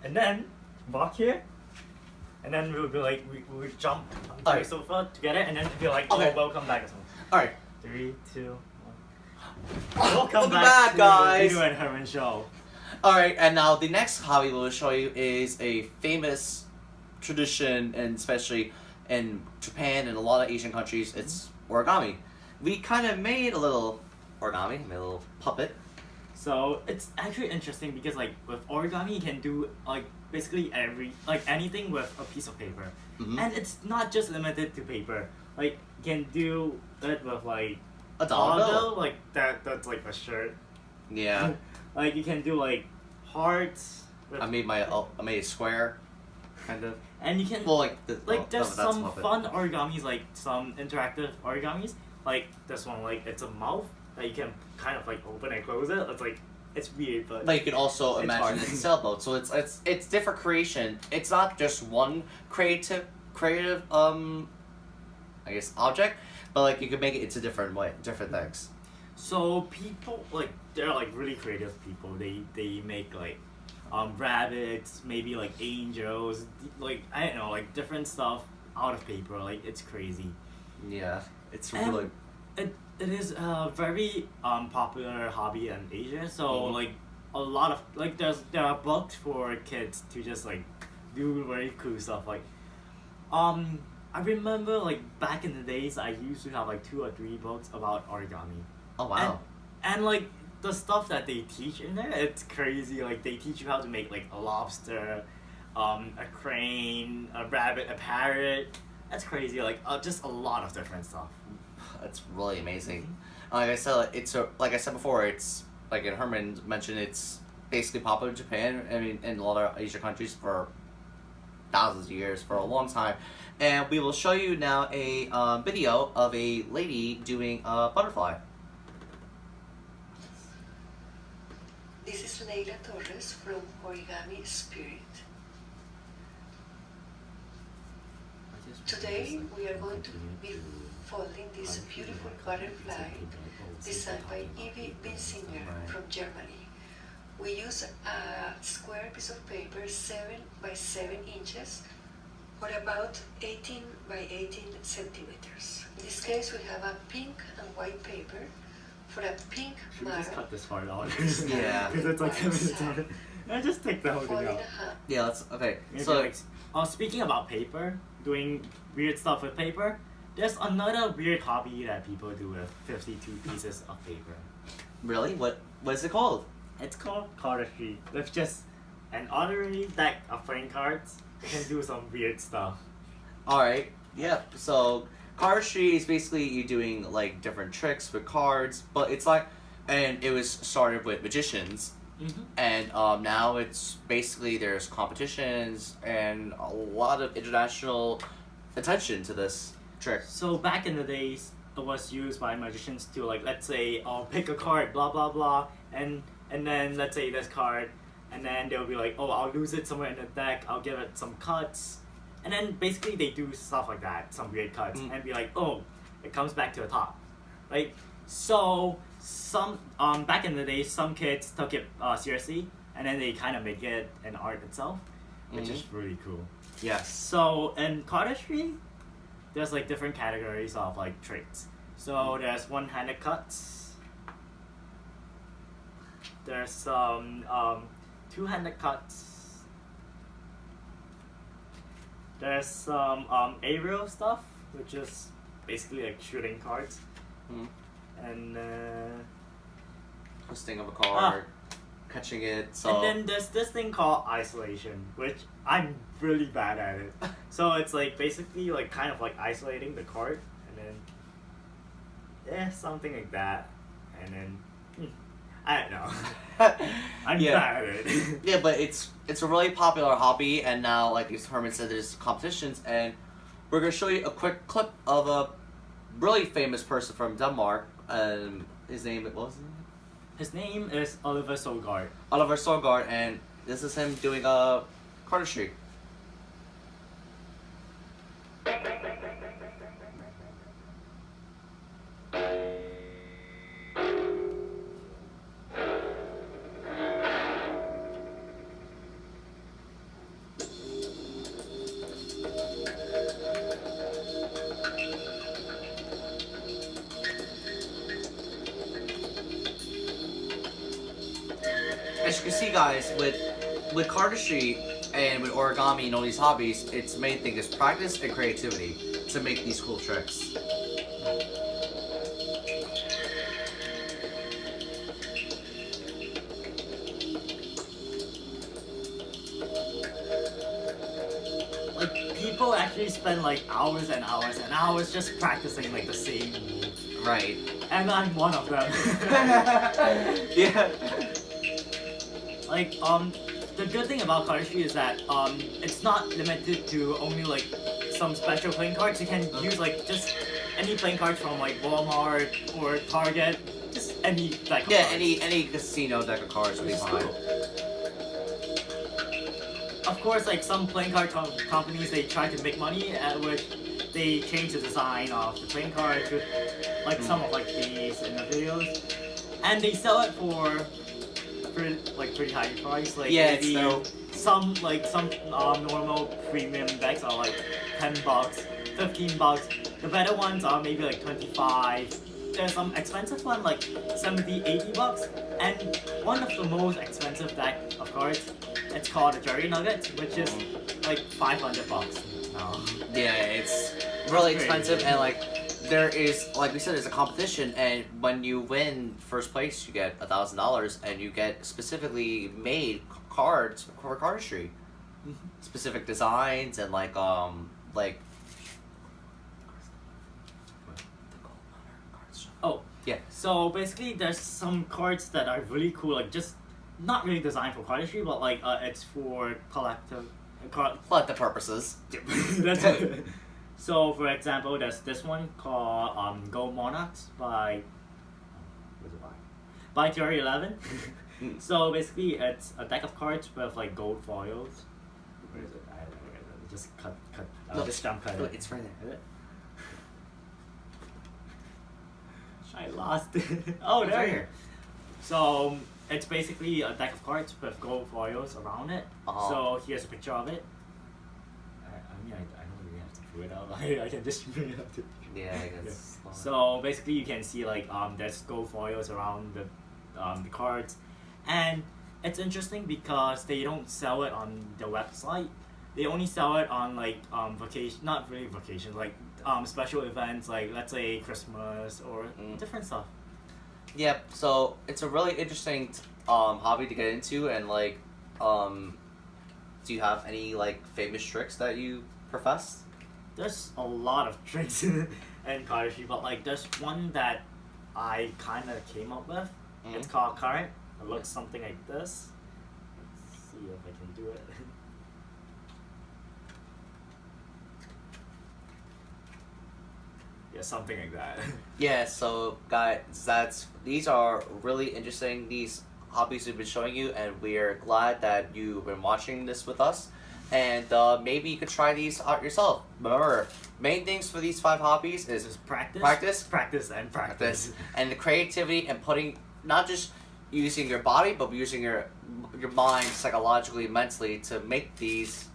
and then walk here, and then we'll be like we would jump onto the Alright. sofa together, and then be like, Okay. oh, welcome back or something. Alright. 3, 2, 1. Welcome back, back, to guys. the Vito and Herman show. Alright, and now the next hobby we'll show you is a famous tradition, and especially in Japan and a lot of Asian countries, it's origami. We kind of made a little origami, made a little puppet. So it's actually interesting because like with origami you can do like basically anything with a piece of paper. Mhm. And it's not just limited to paper. Like you can do it with like A dollar bill. like that's like a shirt. Yeah, Like you can do like hearts with, I made a square, kind of. and you can Well, like there's that's some puppet. fun origamis, like some interactive origamis. Like this one, like it's a mouth that you can kind of like open and close it. It's weird, but But you can also It's imagine hard. it's a sailboat. So it's different creation. It's not just one creative I guess object, but like you can make it into different things. so people like they're like really creative people. They make like rabbits, maybe like angels, like I don't know, like different stuff out of paper. Like it's crazy. Yeah, it's And really it is a very popular hobby in Asia. So Mhm. like a lot of like there are books for kids to just like do very cool stuff. Like I remember like back in the days I used to have like 2 or 3 books about origami. oh wow. And like the stuff that they teach in there, it's crazy. Like they teach you how to make like a lobster, a crane, a rabbit, a parrot. That's crazy. Like just a lot of different stuff. It's really amazing. Like I said, like I said before, it's like Herman mentioned, it's basically popular in Japan. I mean, in a lot of Asian countries for thousands of years, for a long time. And we will show you now a video of a lady doing a butterfly. This is Leila Torres from Origami Spirit. Today we are going to be folding this beautiful butterfly designed by Evie Binsinger from Germany. We use a square piece of paper 7 by 7 inches or about 18 by 18 centimeters. In this case we have a pink and white paper. For a pink Should we just marrow, cut this part out? Yeah. Because it's like 10 minutes on. And just take the whole fold thing in out. half. Yeah, let's okay. Maybe So like, speaking about paper, doing weird stuff with paper, there's another weird hobby that people do with 52 pieces of paper. really, what is it called? It's called cardistry. With just an ordinary deck of playing cards, you can do some weird stuff. All right. Yep. So cardistry is basically you doing like different tricks with cards, but it's like, and it was started with magicians, Mm-hmm. and now it's basically there's competitions and a lot of international attention to this trick. So back in the days, it was used by magicians to like, let's say, pick a card, blah blah blah, and then let's say this card, and then they'll be like, oh, I'll lose it somewhere in the deck, I'll give it some cuts, and then basically they do stuff like that, some weird cuts, and be like, oh, it comes back to the top, right? So some back in the day, some kids took it seriously, and then they kind of make it an art itself, which is really cool. Yes. So in cardistry, there's like different categories of like tricks. So there's one-handed cuts. There's some two-handed cuts. There's some aerial stuff, which is basically like shooting cards. Mhm. And Twisting of a card, catching it. So and then there's this thing called isolation, which I'm really bad at it. So it's like basically like kind of like isolating the card, and then something like that, and then I don't know. I'm Yeah. bad at it. Yeah, but it's a really popular hobby, and now, like Herman said, there's competitions, and we're gonna show you a quick clip of a really famous person from Denmark. His name, what was it? His name is Oliver Solgaard. Oliver Solgaard, and this is him doing a cardistry. see, guys, with cardistry and with origami and all these hobbies, its main thing is practice and creativity to make these cool tricks. Like people actually spend like hours and hours and hours just practicing like the same move, Right. and I'm one of them. Yeah. Like the good thing about cardistry is that it's not limited to only like some special playing cards. You can use like just any playing cards from like Walmart or Target, just any deck of Yeah, cards. any casino deck of cards would be It's fine. cool. Of course, like some playing card companies, they try to make money, at which they change the design of the playing cards with like some of like these in the videos, and they sell it for pretty high price. Like Yeah, maybe so- some normal premium decks are like $10, $15. The better ones are maybe like 25. There's some expensive one like 70, $80, and one of the most expensive deck of cards, it's called the Jerry Nuggets, which is like $500 now. Yeah, it's really Crazy. expensive, and like there is, like we said, there's a competition, and when you win first place, you get $1,000, and you get specifically made cards for cardistry, specific designs and like. Oh, Yeah. so basically there's some cards that are really cool, like just not really designed for cardistry, but like it's for collective. Collective purposes. That's it. So for example, there's this one called Gold Monarchs by what's it by Theory 11. So basically it's a deck of cards with like gold foils. Where is it? I don't know where it is. Just cut. Look, Just jump cut Look, it. it's right there. Is it? I lost it. Oh, It's there right you here. So it's basically a deck of cards with gold foils around it. Uh-huh. So here's a picture of it. I mean, I don't really have to pull it out. I can just bring it up to. Yeah, I guess. So basically, you can see like there's gold foils around the cards, and it's interesting because they don't sell it on the website. They only sell it on like vacation, not really vacation, like special events, like let's say Christmas or different stuff. Yep. So it's a really interesting hobby to get into, and like, do you have any like famous tricks that you profess? There's a lot of tricks in cardistry, but like there's one that I kind of came up with. It's called Current. It looks something like this. Let's see if I can do it. Yeah, something like that. Yeah. So guys, these are really interesting. These hobbies we've been showing you, and we are glad that you've been watching this with us. And maybe you could try these out yourself. Remember, main things for these 5 hobbies is Just practice, Practice? practice, and practice. this and the creativity and putting, not just using your body, but using your mind psychologically, mentally to make these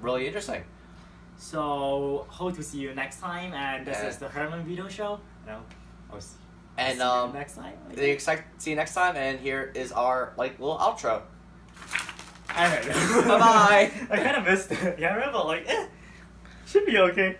really interesting. So hope to see you next time, and this Yeah. is the Herman Video Show. I'll see And see you next time. they expect see you next time. And here is our like little outro. I don't know. Bye-bye. I kind of missed it. Yeah, I remember like, should be okay.